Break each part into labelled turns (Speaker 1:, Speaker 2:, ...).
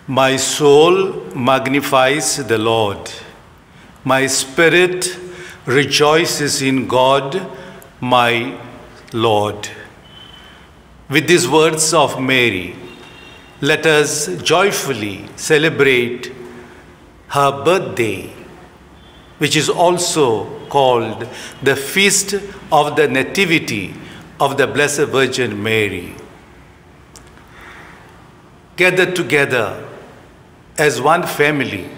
Speaker 1: My soul magnifies the Lord. My spirit rejoices in God, my Lord. With these words of Mary, let us joyfully celebrate her birthday, which is also called the Feast of the Nativity of the Blessed Virgin Mary. Gathered together as one family,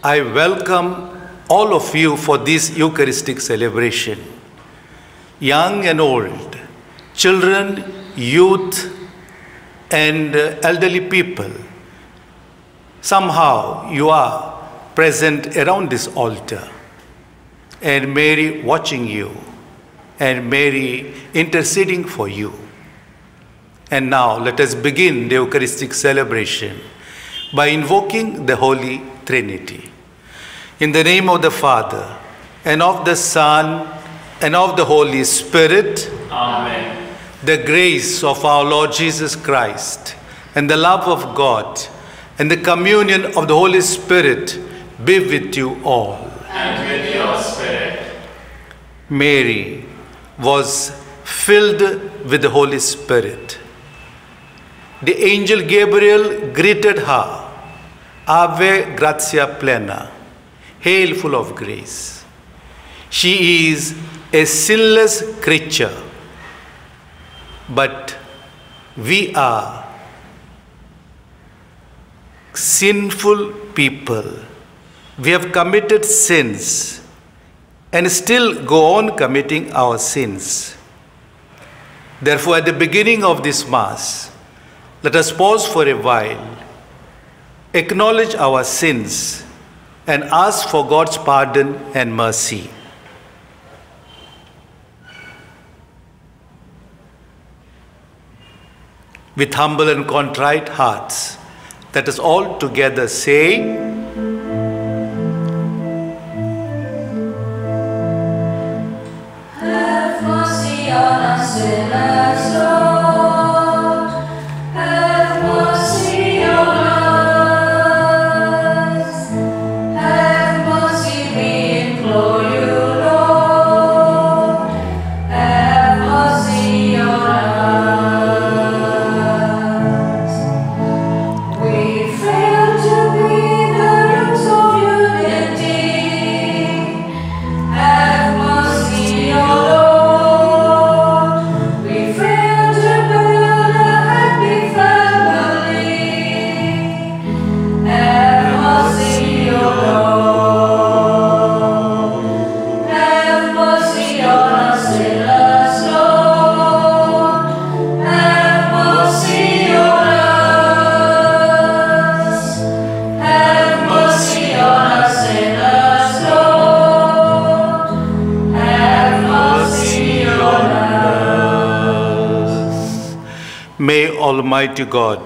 Speaker 1: I welcome all of you for this Eucharistic celebration. Young and old, children, youth, and elderly people, somehow you are present around this altar, and Mary watching you, and Mary interceding for you. And now let us begin the Eucharistic celebration by invoking the Holy Trinity. In the name of the Father, and of the Son, and of the Holy Spirit.
Speaker 2: Amen.
Speaker 1: The grace of our Lord Jesus Christ, and the love of God, and the communion of the Holy Spirit be with you all.
Speaker 2: And with your spirit.
Speaker 1: Mary was filled with the Holy Spirit. The angel Gabriel greeted her, Ave gratia plena, hail full of grace. She is a sinless creature, but we are sinful people. We have committed sins and still go on committing our sins. Therefore, at the beginning of this Mass, let us pause for a while, acknowledge our sins, and ask for God's pardon and mercy. With humble and contrite hearts, let us all together say,
Speaker 3: Have mercy on us sinners, Lord. Have mercy on us. Have mercy, we implore you, Lord. Have mercy on us. We fail to be the roots of unity. Have mercy, O Lord. We fail to build a happy family. Have mercy, O Lord. Have mercy on us sinners, Lord. Have mercy on us. Have mercy on us sinners, Lord. Have mercy on us.
Speaker 1: May Almighty God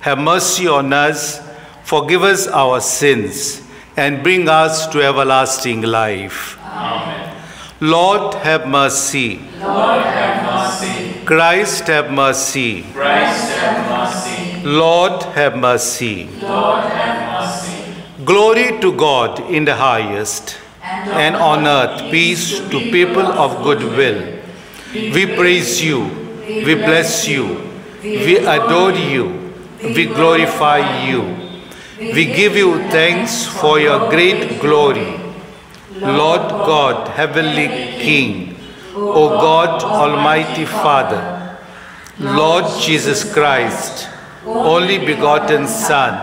Speaker 1: have mercy on us, forgive us our sins, and bring us to everlasting life.
Speaker 2: Amen.
Speaker 1: Lord, have mercy.
Speaker 2: Lord, have mercy.
Speaker 1: Christ, have mercy.
Speaker 2: Christ, have mercy.
Speaker 1: Lord, have mercy.
Speaker 2: Lord, have mercy.
Speaker 1: Glory to God in the highest, and on earth peace to people of good will. We praise you, we bless you, we adore you, we glorify you. We give you thanks for your great glory. Lord God, heavenly King, O God, Almighty Father, Lord Jesus Christ, only begotten Son,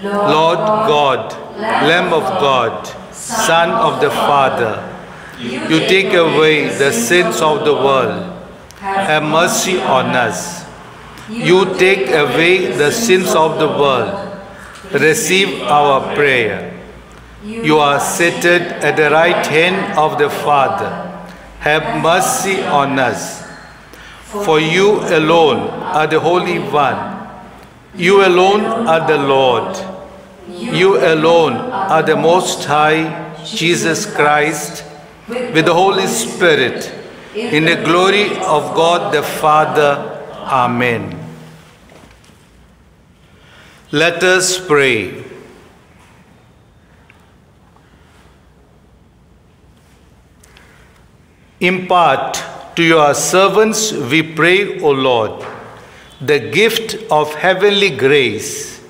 Speaker 1: Lord God, Lamb of God, Son of the Father, you take away the sins of the world. Have mercy on us. You take away the sins of the world. Receive our prayer. You are seated at the right hand of the Father. Have mercy on us. For you alone are the Holy One. You alone are the Lord. You alone are the Most High, Jesus Christ, with the Holy Spirit, in the glory of God the Father. Amen. Let us pray. Impart to your servants, we pray, O Lord, the gift of heavenly grace,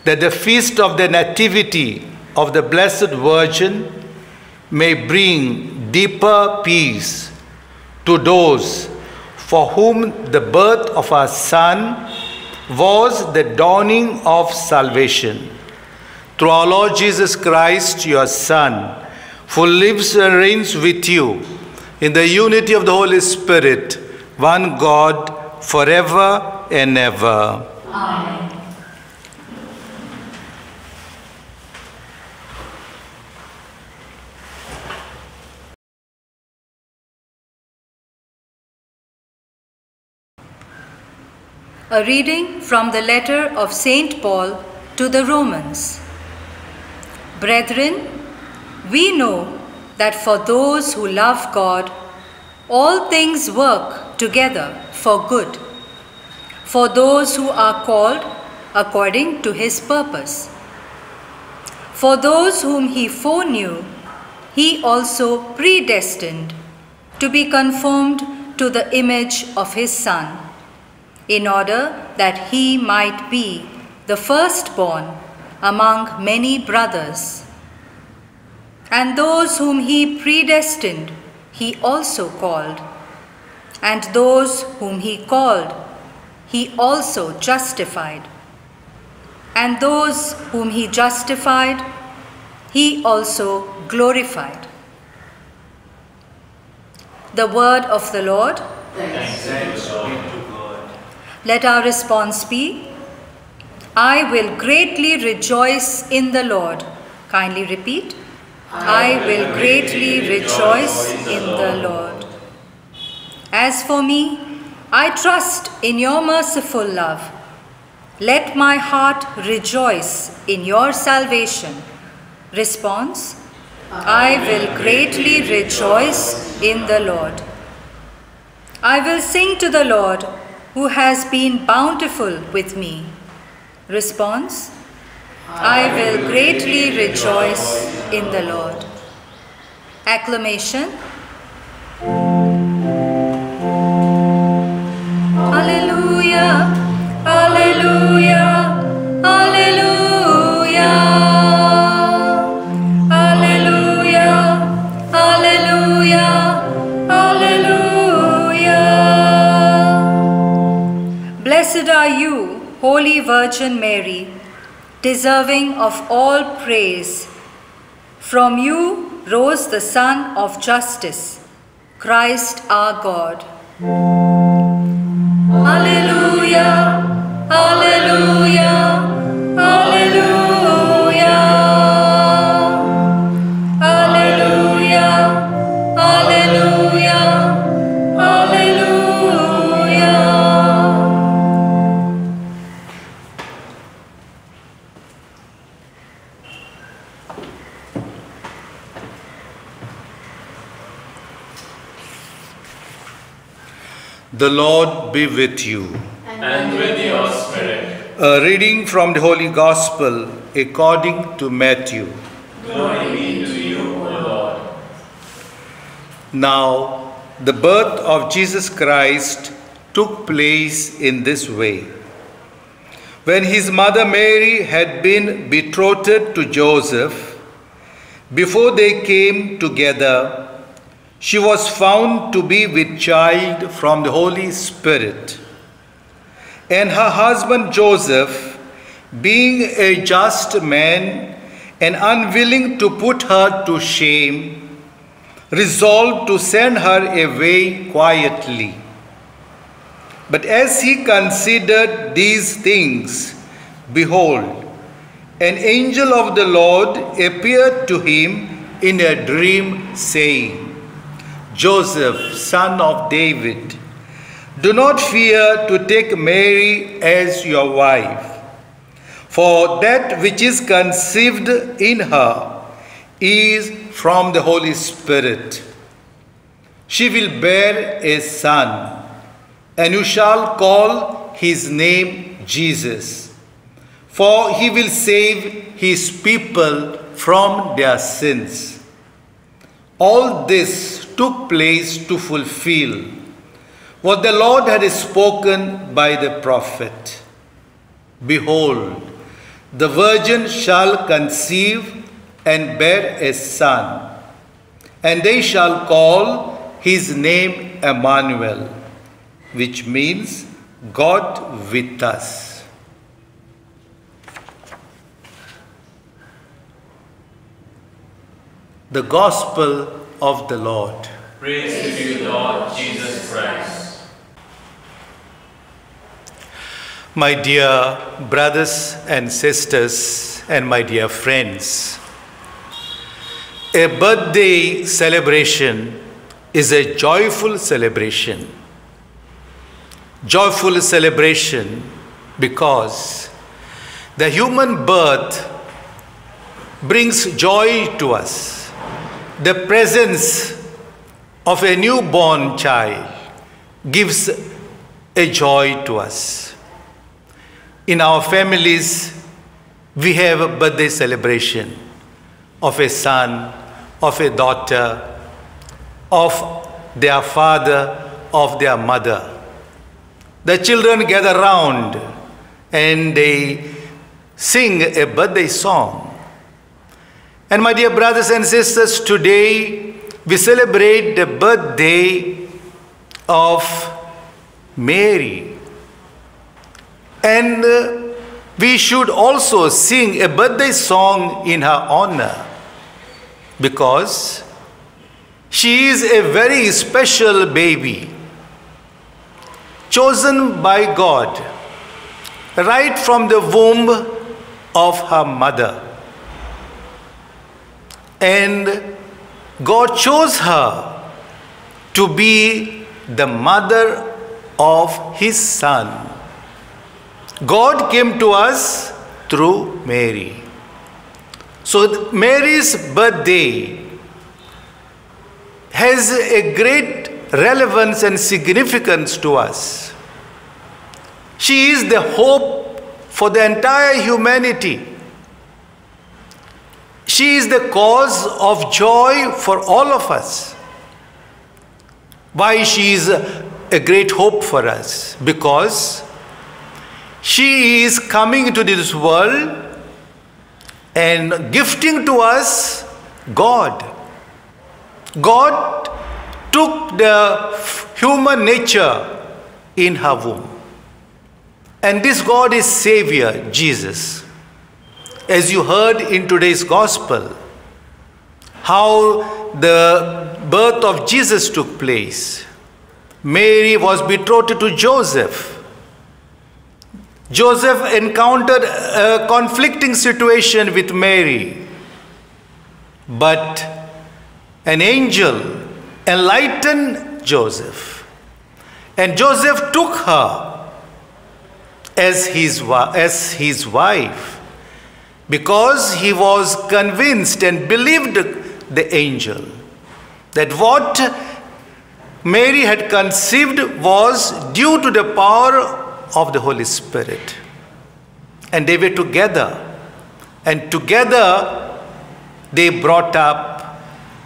Speaker 1: that the feast of the Nativity of the Blessed Virgin may bring deeper peace to those for whom the birth of our Son was the dawning of salvation. Through our Lord Jesus Christ, your Son, who lives and reigns with you in the unity of the Holy Spirit, one God, forever and ever.
Speaker 3: Amen.
Speaker 4: A reading from the letter of St. Paul to the Romans. Brethren, we know that for those who love God, all things work together for good, for those who are called according to his purpose. For those whom he foreknew, he also predestined to be conformed to the image of his Son, in order that he might be the firstborn among many brothers. And those whom he predestined, he also called. And those whom he called, he also justified. And those whom he justified, he also glorified. The word of the Lord.
Speaker 2: Thanks be to God.
Speaker 4: Let our response be, I will greatly rejoice in the Lord. Kindly repeat. I will greatly rejoice in the Lord. As for me, I trust in your merciful love. Let my heart rejoice in your salvation. Response, I will greatly rejoice in the Lord. I will sing to the Lord, who has been bountiful with me. Response, I will greatly rejoice in the Lord. Acclamation. Alleluia, alleluia, alleluia. Alleluia, alleluia, alleluia. Blessed are you, Holy Virgin Mary, deserving of all praise. From you rose the Son of Justice, Christ our God. Alleluia, alleluia, alleluia. Alleluia, alleluia, alleluia.
Speaker 1: The Lord be with you.
Speaker 2: And with your spirit.
Speaker 1: A reading from the Holy Gospel according to Matthew.
Speaker 2: Glory be to you, O Lord.
Speaker 1: Now, the birth of Jesus Christ took place in this way. When his mother Mary had been betrothed to Joseph, before they came together, she was found to be with child from the Holy Spirit. And her husband Joseph, being a just man and unwilling to put her to shame, resolved to send her away quietly. But as he considered these things, behold, an angel of the Lord appeared to him in a dream, saying, Joseph, son of David, do not fear to take Mary as your wife, for that which is conceived in her is from the Holy Spirit. She will bear a son, and you shall call his name Jesus, for he will save his people from their sins. All this took place to fulfill what the Lord had spoken by the prophet. Behold, the virgin shall conceive and bear a son, and they shall call his name Emmanuel, which means God with us. The Gospel of the Lord.
Speaker 2: Praise to you, Lord Jesus Christ.
Speaker 1: My dear brothers and sisters, and my dear friends, a birthday celebration is a joyful celebration. Joyful celebration because the human birth brings joy to us. The presence of a newborn child gives a joy to us. In our families, we have a birthday celebration of a son, of a daughter, of their father, of their mother. The children gather round and they sing a birthday song. And my dear brothers and sisters, today we celebrate the birthday of Mary. And we should also sing a birthday song in her honor, because she is a very special baby, chosen by God right from the womb of her mother. And God chose her to be the mother of his son. God came to us through Mary. So Mary's birthday has a great relevance and significance to us. She is the hope for the entire humanity. She is the cause of joy for all of us. Why she is a great hope for us? Because she is coming into this world and gifting to us God. God took the human nature in her womb. And this God is Savior, Jesus. As you heard in today's Gospel, how the birth of Jesus took place. Mary was betrothed to Joseph. Joseph encountered a conflicting situation with Mary. But an angel enlightened Joseph. And Joseph took her as his wife, because he was convinced and believed the angel that what Mary had conceived was due to the power of the Holy Spirit. And they were together, and together they brought up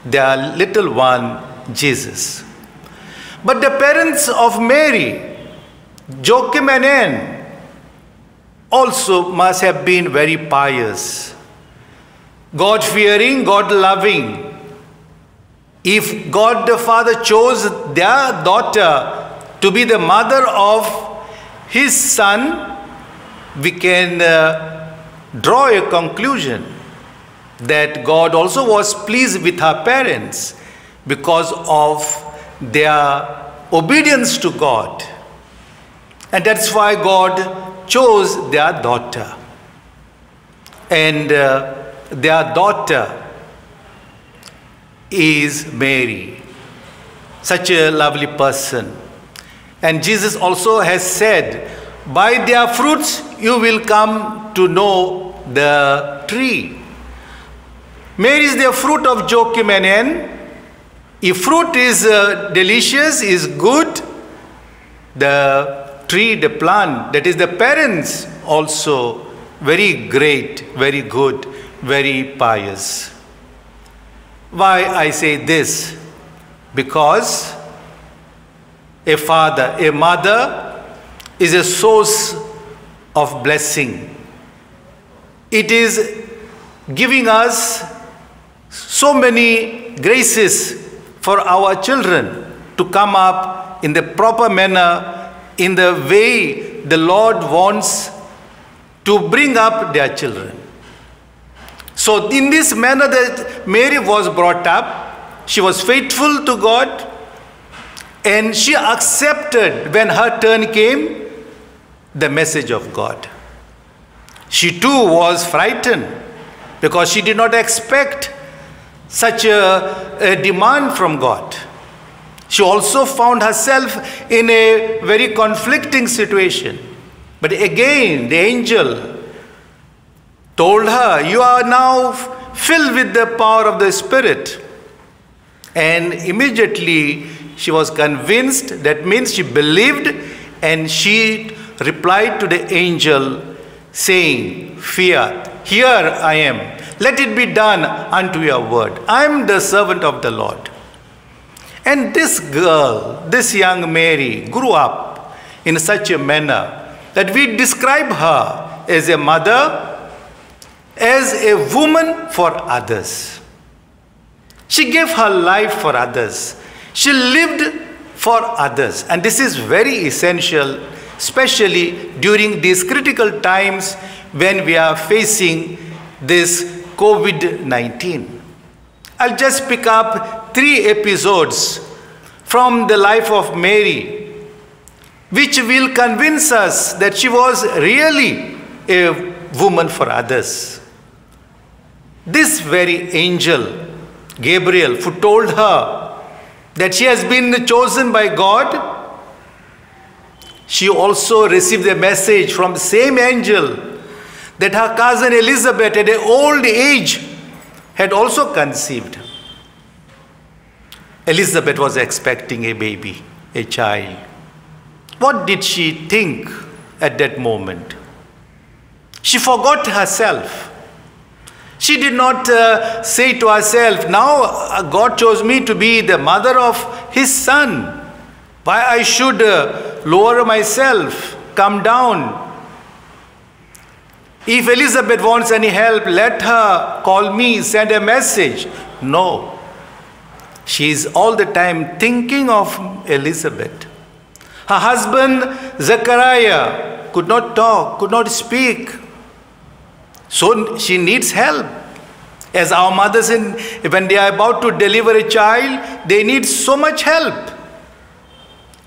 Speaker 1: their little one, Jesus. But the parents of Mary, Joachim and Anne, also must have been very pious, God-fearing, God-loving. If God the Father chose their daughter to be the mother of his son, we can draw a conclusion that God also was pleased with her parents because of their obedience to God. And that's why God chose their daughter. And their daughter is Mary, such a lovely person. And Jesus also has said, by their fruits you will come to know the tree. Mary is the fruit of Joachim and Anne. If fruit is delicious, is good, the tree, the plant, that is the parents also very great, very good, very pious. Why I say this? Because a father, a mother is a source of blessing. It is giving us so many graces for our children to come up in the proper manner, in the way the Lord wants to bring up their children. So in this manner that Mary was brought up, she was faithful to God, and she accepted, when her turn came, the message of God. She too was frightened because she did not expect such a demand from God. She also found herself in a very conflicting situation. But again, the angel told her, you are now filled with the power of the Spirit. And immediately she was convinced, that means she believed, and she replied to the angel saying, fear, here I am. Let it be done unto your word. I am the servant of the Lord. And this girl, this young Mary, grew up in such a manner that we describe her as a mother, as a woman for others. She gave her life for others. She lived for others. And this is very essential, especially during these critical times when we are facing this COVID-19. I'll just pick up 3 episodes from the life of Mary, which will convince us that she was really a woman for others. This very angel, Gabriel, who told her that she has been chosen by God, she also received a message from the same angel that her cousin Elizabeth at an old age had also conceived. Elizabeth was expecting a baby, a child. What did she think at that moment? She forgot herself. She did not say to herself, now God chose me to be the mother of his son. Why I should lower myself, come down. If Elizabeth wants any help, let her call me, send a message. No. She is all the time thinking of Elizabeth. Her husband, Zechariah, could not talk, could not speak. So she needs help. As our mothers, when they are about to deliver a child, they need so much help.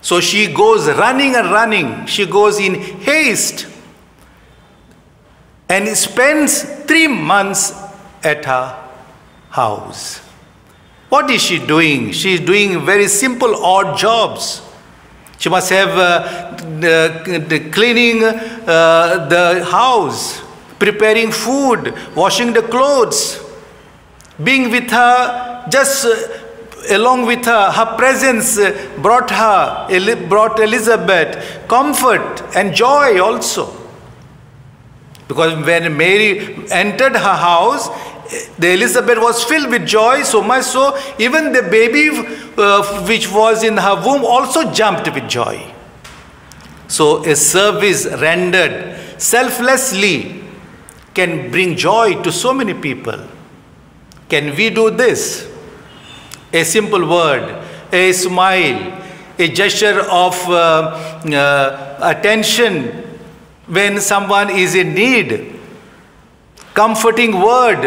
Speaker 1: So she goes running and running. She goes in haste and spends 3 months at her house. What is she doing? She is doing very simple, odd jobs. She must have cleaning the house, preparing food, washing the clothes, being with her, just along with her. Her presence brought Elizabeth comfort and joy also. Because when Mary entered her house, the Elizabeth was filled with joy, so much so even the baby which was in her womb also jumped with joy. So a service rendered selflessly can bring joy to so many people. Can we do this? A simple word, a smile, a gesture of attention when someone is in need, comforting word,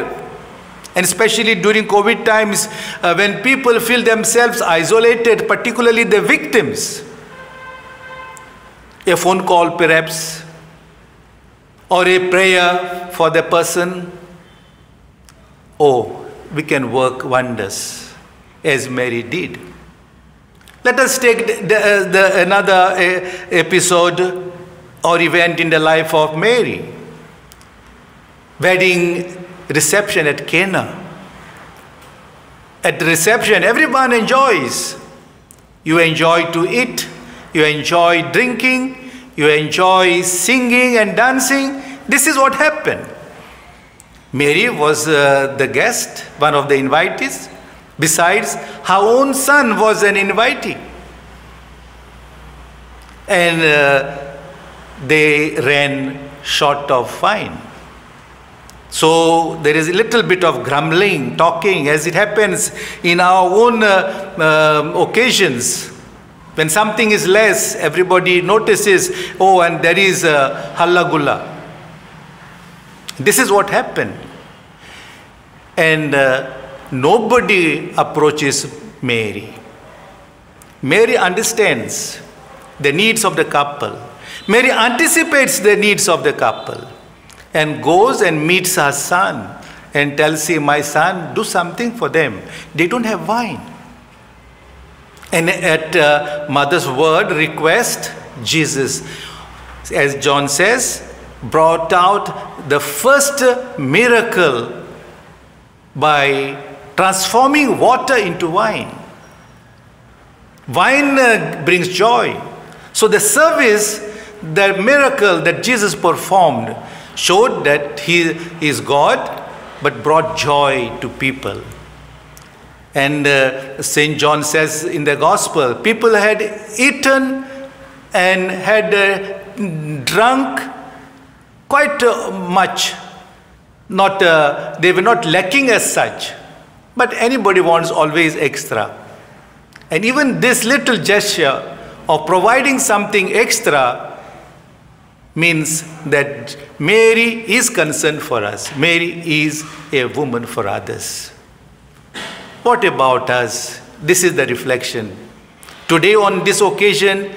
Speaker 1: and especially during COVID times when people feel themselves isolated, particularly the victims. A phone call perhaps, or a prayer for the person. Oh, we can work wonders as Mary did. Let us take another episode or event in the life of Mary. Wedding reception at Cana. At the reception, everyone enjoys. You enjoy to eat, you enjoy drinking, you enjoy singing and dancing. This is what happened. Mary was the guest, one of the invitees. Besides, her own son was an invitee. And they ran short of wine. So there is a little bit of grumbling, talking, as it happens in our own occasions. When something is less, everybody notices, oh, and there is halla gulla. This is what happened. And nobody approaches Mary. Mary understands the needs of the couple. Mary anticipates the needs of the couple and goes and meets her son and tells him, my son, do something for them. They don't have wine. And at mother's word, request, Jesus, as John says, brought out the first miracle by transforming water into wine. Wine brings joy. So the service, the miracle that Jesus performed showed that he is God, but brought joy to people. And St. John says in the Gospel, people had eaten and had drunk quite much. They were not lacking as such. But anybody wants always extra. And even this little gesture of providing something extra means that Mary is concerned for us. Mary is a woman for others. What about us? This is the reflection. Today on this occasion,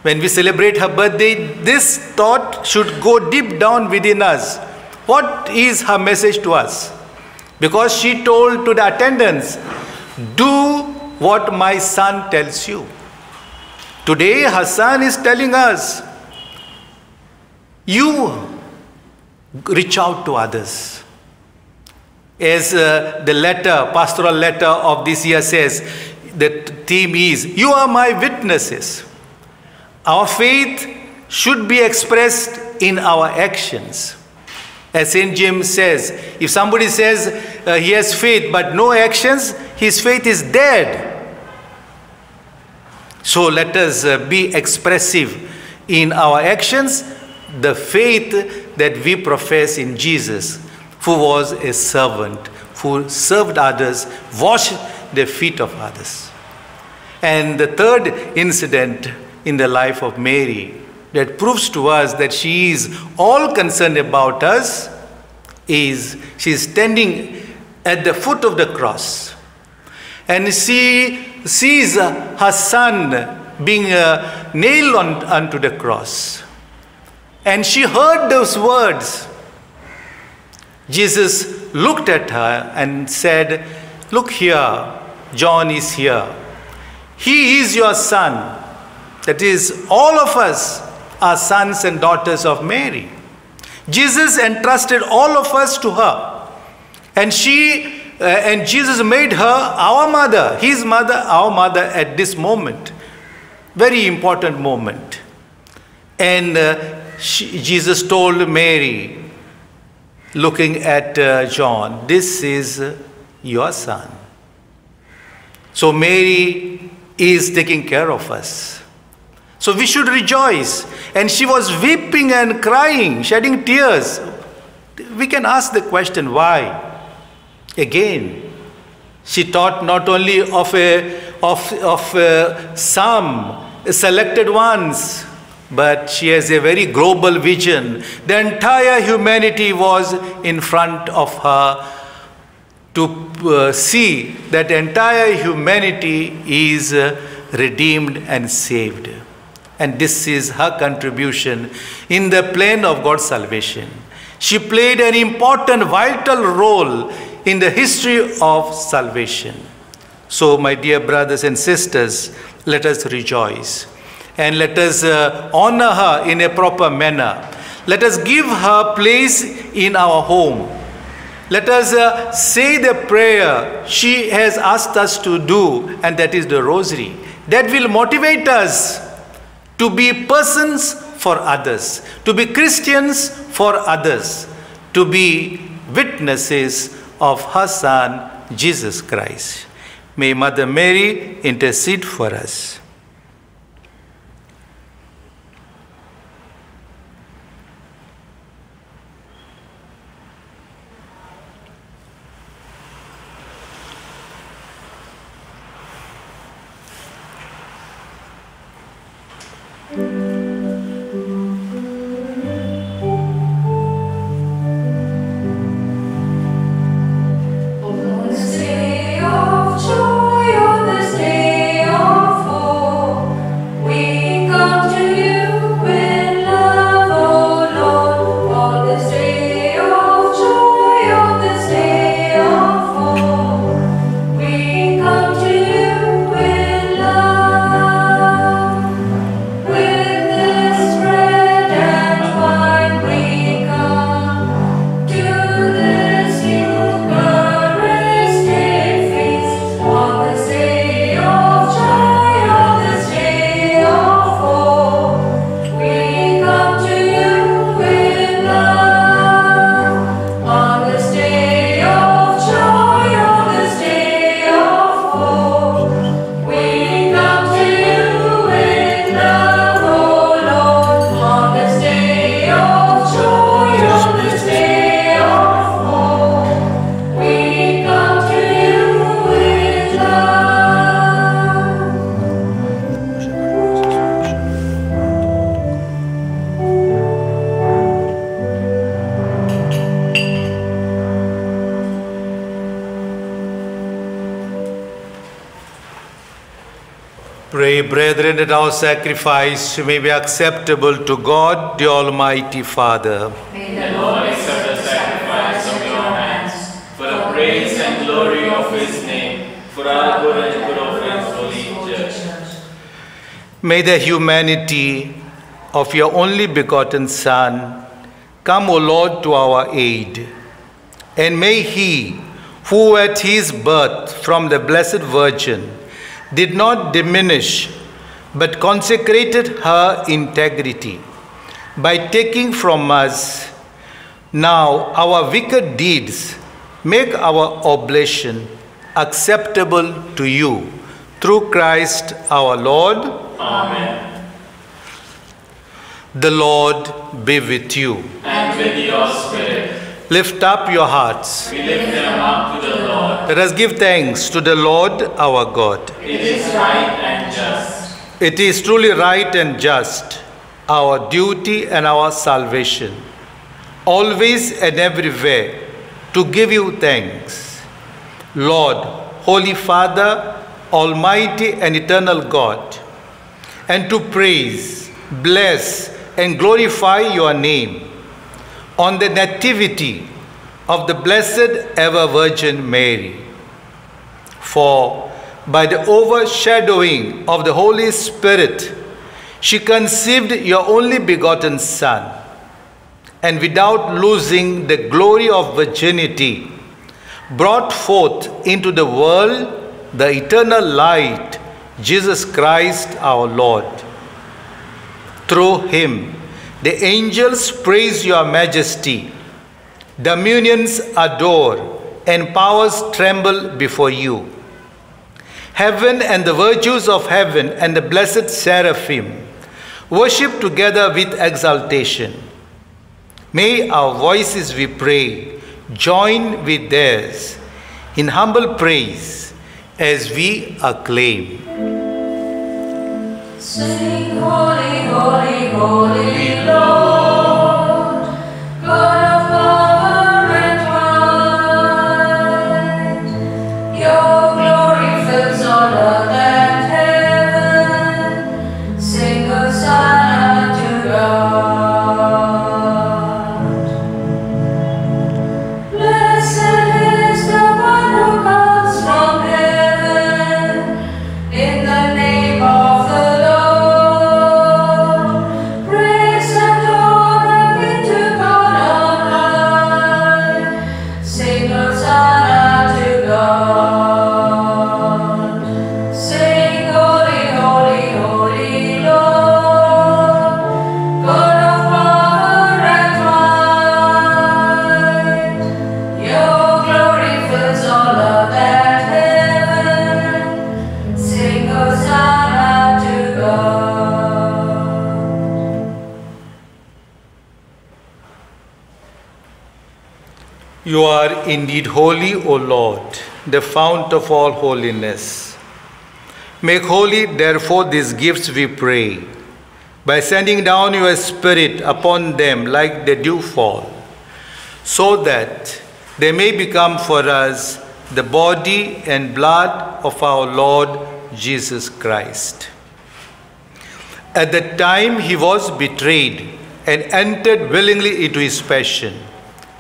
Speaker 1: when we celebrate her birthday, this thought should go deep down within us. What is her message to us? Because she told to the attendants, do what my son tells you. Today her son is telling us, you reach out to others. As the letter, pastoral letter of this year says, the theme is, you are my witnesses. Our faith should be expressed in our actions. As St. James says, if somebody says he has faith but no actions, his faith is dead. So let us be expressive in our actions, the faith that we profess in Jesus, who was a servant, who served others, washed the feet of others. And the third incident in the life of Mary that proves to us that she is all concerned about us is she is standing at the foot of the cross. And she sees her son being nailed onto the cross. And she heard those words. Jesus looked at her and said, look here, John is here. He is your son. That is, all of us are sons and daughters of Mary. Jesus entrusted all of us to her. And Jesus made her our mother, his mother, our mother at this moment. Very important moment. And Jesus told Mary, looking at John, this is your son. So Mary is taking care of us. So we should rejoice. And she was weeping and crying, shedding tears. We can ask the question, why? Again, she thought not only of some selected ones, but she has a very global vision. The entire humanity was in front of her to see that entire humanity is redeemed and saved. And this is her contribution in the plan of God's salvation. She played an important, vital role in the history of salvation. So, my dear brothers and sisters, let us rejoice. And let us honor her in a proper manner. Let us give her place in our home. Let us say the prayer she has asked us to do, and that is the rosary. That will motivate us to be persons for others, to be Christians for others, to be witnesses of her Son, Jesus Christ. May Mother Mary intercede for us. Pray, brethren, that our sacrifice may be acceptable to God, the Almighty Father.
Speaker 2: May the Lord accept the sacrifice of your hands for the praise and glory of his name, for our good and good of his holy church.
Speaker 1: May the humanity of your only begotten Son come, O Lord, to our aid. And may he, who at his birth from the Blessed Virgin did not diminish, but consecrated her integrity by taking from us now our wicked deeds, make our oblation acceptable to you, through Christ our Lord.
Speaker 2: Amen.
Speaker 1: The Lord be with you.
Speaker 2: And with your spirit.
Speaker 1: Lift up your hearts.
Speaker 2: We lift them up to the Lord.
Speaker 1: Let us give thanks to the Lord our God.
Speaker 2: It is right and just.
Speaker 1: It is truly right and just, our duty and our salvation, always and everywhere, to give you thanks. Lord, Holy Father, Almighty and eternal God, and to praise, bless, and glorify your name on the nativity of the Blessed Ever Virgin Mary. For by the overshadowing of the Holy Spirit, she conceived your only begotten Son, and without losing the glory of virginity, brought forth into the world the eternal light, Jesus Christ our Lord. Through him, the angels praise your majesty, dominions adore, and powers tremble before you. Heaven and the virtues of heaven and the blessed seraphim worship together with exaltation. May our voices, we pray, join with theirs in humble praise as we acclaim.
Speaker 3: Sing, holy, holy, holy Lord, God of power and might. Your glory fills all earth and heaven. Sing Hosanna to God. Blessed is the one who comes from heaven, in the name of the Lord. Praise and honor be to God on high. Sing Hosanna to God. Sing, holy, holy, holy Lord, God of power and might. Your glory fills all earth and heaven. Sing Hosanna to God.
Speaker 1: You are indeed holy, O Lord, the fount of all holiness. Make holy, therefore, these gifts, we pray, by sending down your Spirit upon them like the dewfall, so that they may become for us the body and blood of our Lord Jesus Christ. At the time he was betrayed and entered willingly into his passion,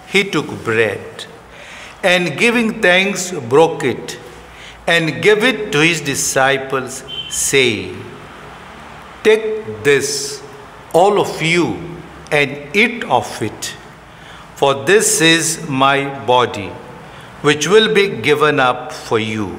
Speaker 1: he took bread, and giving thanks, broke it, and gave it to his disciples, saying, "Take this, all of you, and eat of it, for this is my body, which will be given up for you."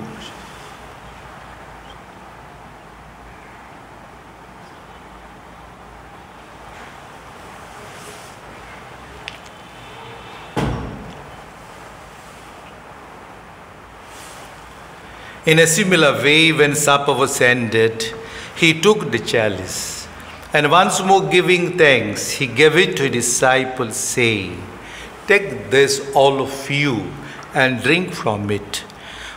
Speaker 1: In a similar way, when supper was ended, he took the chalice, and once more giving thanks, he gave it to his disciples, saying, "Take this, all of you, and drink from it,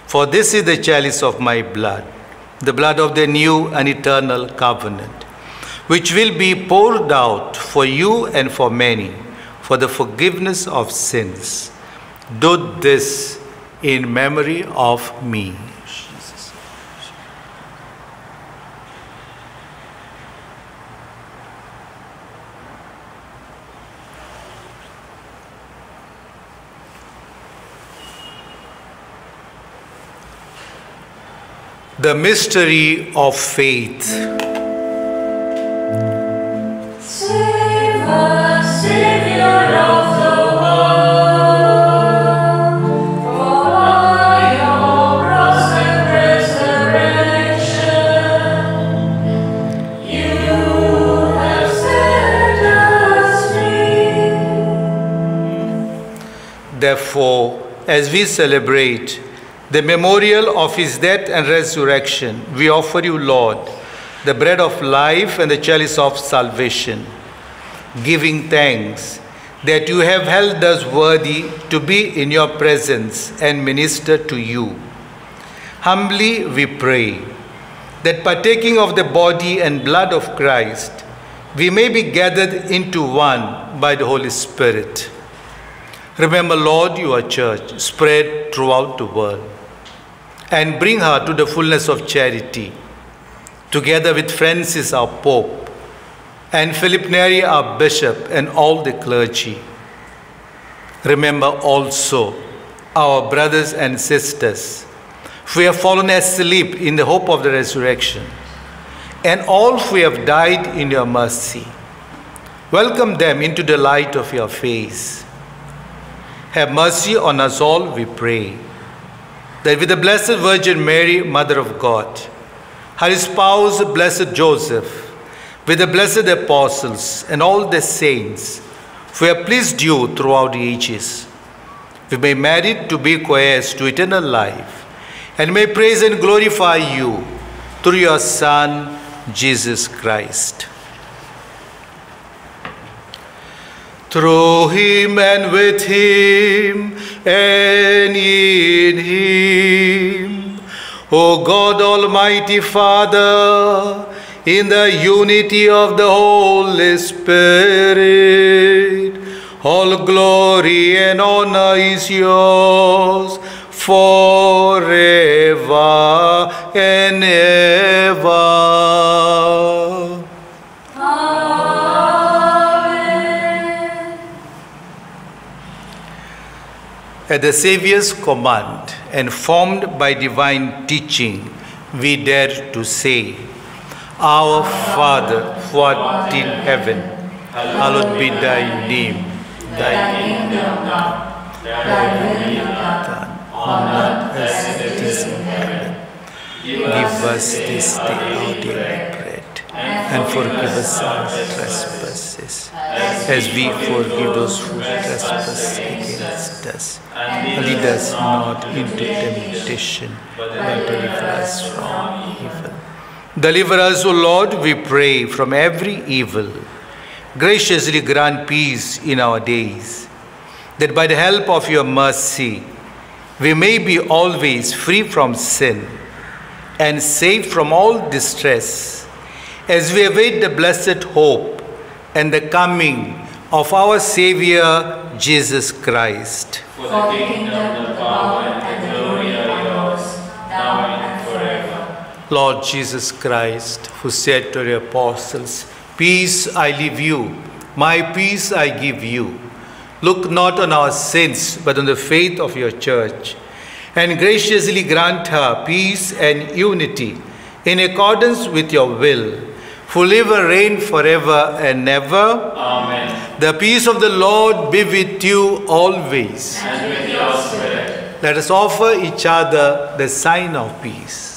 Speaker 1: for this is the chalice of my blood, the blood of the new and eternal covenant, which will be poured out for you and for many, for the forgiveness of sins. Do this in memory of me." The mystery of faith.
Speaker 3: Save us, Savior of the world, for by your cross and resurrection, you have set us free.
Speaker 1: Therefore, as we celebrate the memorial of his death and resurrection, we offer you, Lord, the bread of life and the chalice of salvation, giving thanks that you have held us worthy to be in your presence and minister to you. Humbly we pray that partaking of the body and blood of Christ, we may be gathered into one by the Holy Spirit. Remember, Lord, your church spread throughout the world, and bring her to the fullness of charity, together with Francis, our Pope, and Philip Neri, our Bishop, and all the clergy. Remember also our brothers and sisters who have fallen asleep in the hope of the resurrection, and all who have died in your mercy. Welcome them into the light of your face. Have mercy on us all, we pray, that with the Blessed Virgin Mary, Mother of God, her spouse, Blessed Joseph, with the blessed apostles and all the saints who have pleased you throughout the ages, we may merit to be co-heirs to eternal life, and may praise and glorify you through your Son, Jesus Christ. through him and with him and in him. O God Almighty Father, in the unity of the Holy Spirit, all glory and honor is yours forever and ever. At the Saviour's command and formed by divine teaching, we dare to say, Our Father, who art in heaven, hallowed be thy name. Thy kingdom come, thy will be done on earth as it is in heaven. Give us this day our daily bread, and forgive us our trespasses, as we forgive those who trespass against us. And lead us not into temptation, but deliver us from evil. Deliver us, O Lord, we pray, from every evil. Graciously grant peace in our days, that by the help of your mercy, we may be always free from sin and safe from all distress, as we await the blessed hope and the coming of our Savior, Jesus Christ.
Speaker 2: For the kingdom, the power, and the glory are yours, now and forever.
Speaker 1: Lord Jesus Christ, who said to your apostles, Peace I leave you, my peace I give you. Look not on our sins, but on the faith of your church, and graciously grant her peace and unity in accordance with your will, who live and reign forever and ever.
Speaker 2: Amen.
Speaker 1: The peace of the Lord be with you always.
Speaker 2: And with your spirit.
Speaker 1: Let us offer each other the sign of peace.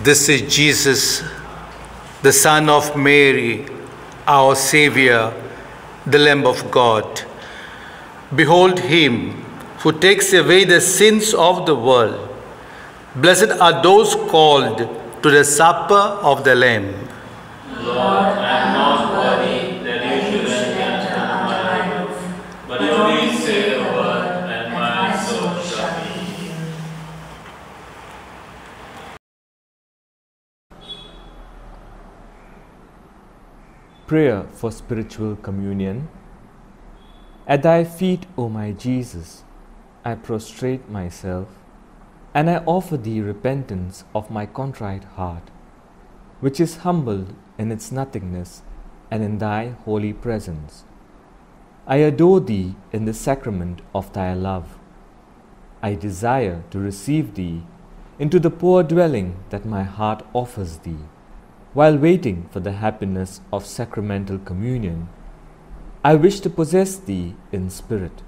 Speaker 1: This is Jesus, the Son of Mary, our Savior, the Lamb of God. Behold him who takes away the sins of the world. Blessed are those called to the supper of the Lamb.
Speaker 2: Lord, I am not worthy that you should enter under my roof, but only say the word, and my soul shall be healed.
Speaker 5: Prayer for spiritual communion. At thy feet, O my Jesus, I prostrate myself, and I offer thee repentance of my contrite heart, which is humbled in its nothingness and in thy holy presence. I adore thee in the sacrament of thy love. I desire to receive thee into the poor dwelling that my heart offers thee. While waiting for the happiness of sacramental communion, I wish to possess thee in spirit.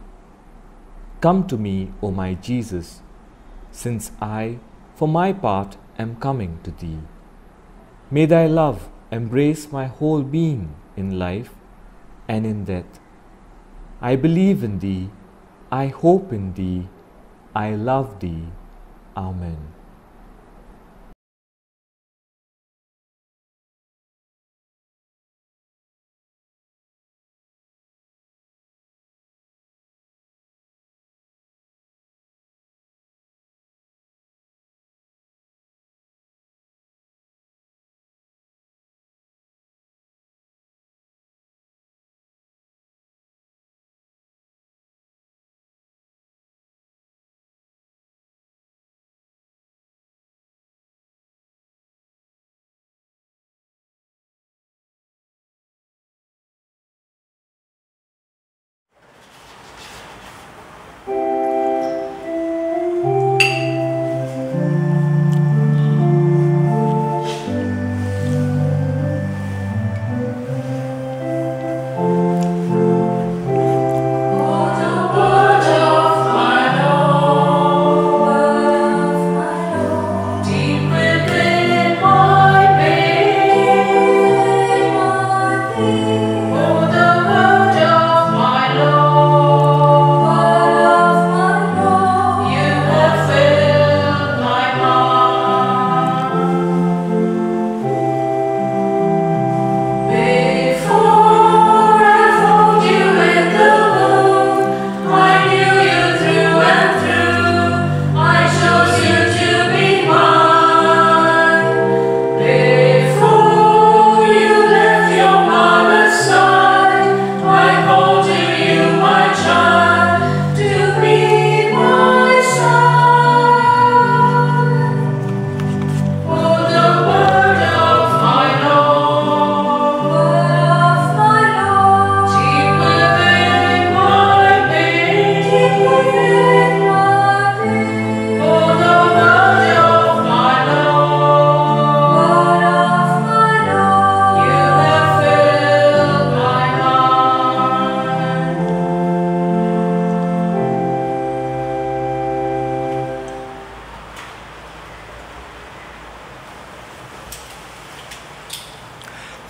Speaker 5: Come to me, O my Jesus, since I, for my part, am coming to thee. May thy love embrace my whole being in life and in death. I believe in thee, I hope in thee, I love thee. Amen.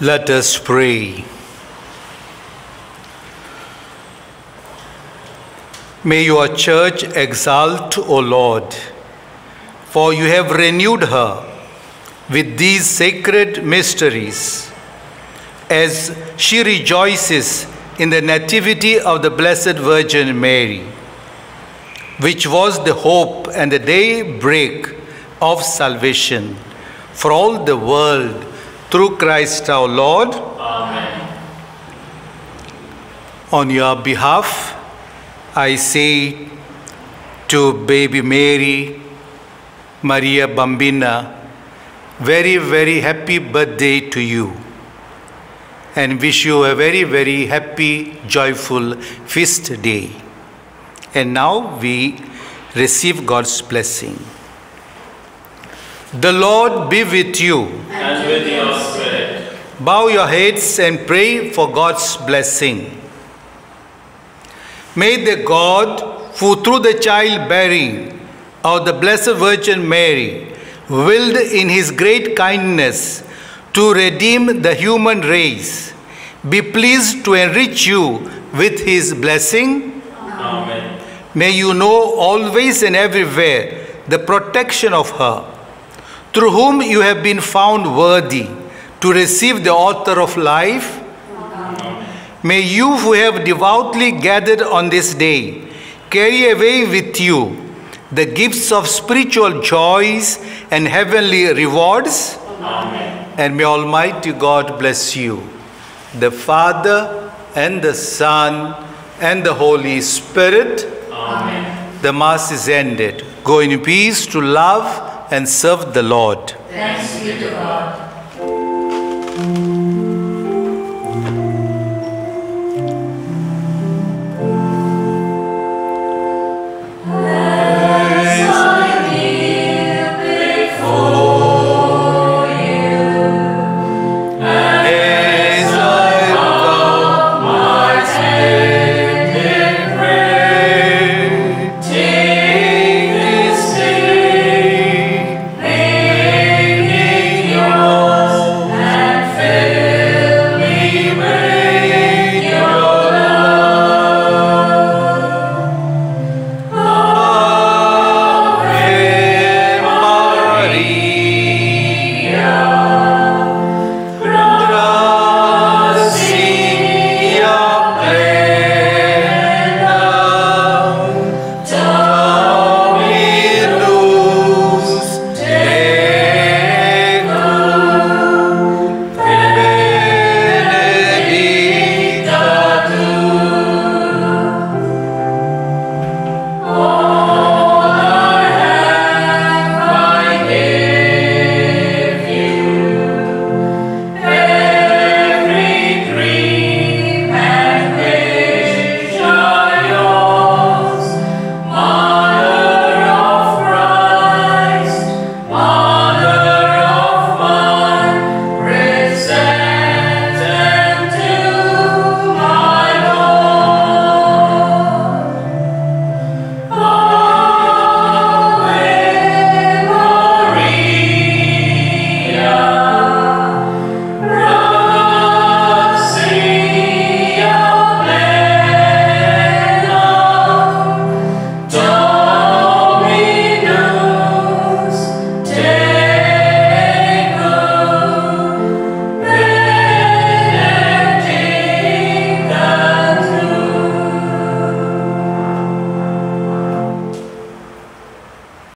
Speaker 1: Let us pray. May your church exalt, O Lord, for you have renewed her with these sacred mysteries, as she rejoices in the nativity of the Blessed Virgin Mary, which was the hope and the daybreak of salvation for all the world, through Christ our Lord.
Speaker 2: Amen.
Speaker 1: On your behalf, I say to baby Mary, Maria Bambina, very, very happy birthday to you, and wish you a very, very happy, joyful feast day. And now we receive God's blessing. The Lord be with you.
Speaker 2: And with your spirit.
Speaker 1: Bow your heads and pray for God's blessing. May the God who through the childbearing of the Blessed Virgin Mary willed in his great kindness to redeem the human race be pleased to enrich you with his blessing.
Speaker 2: Amen.
Speaker 1: May you know always and everywhere the protection of her, through whom you have been found worthy to receive the author of life.
Speaker 2: Amen.
Speaker 1: May you who have devoutly gathered on this day carry away with you the gifts of spiritual joys and heavenly rewards.
Speaker 2: Amen.
Speaker 1: And may Almighty God bless you, the Father and the Son and the Holy Spirit.
Speaker 2: Amen.
Speaker 1: The Mass is ended. Go in peace to love and serve the Lord.
Speaker 3: Thanks be to God.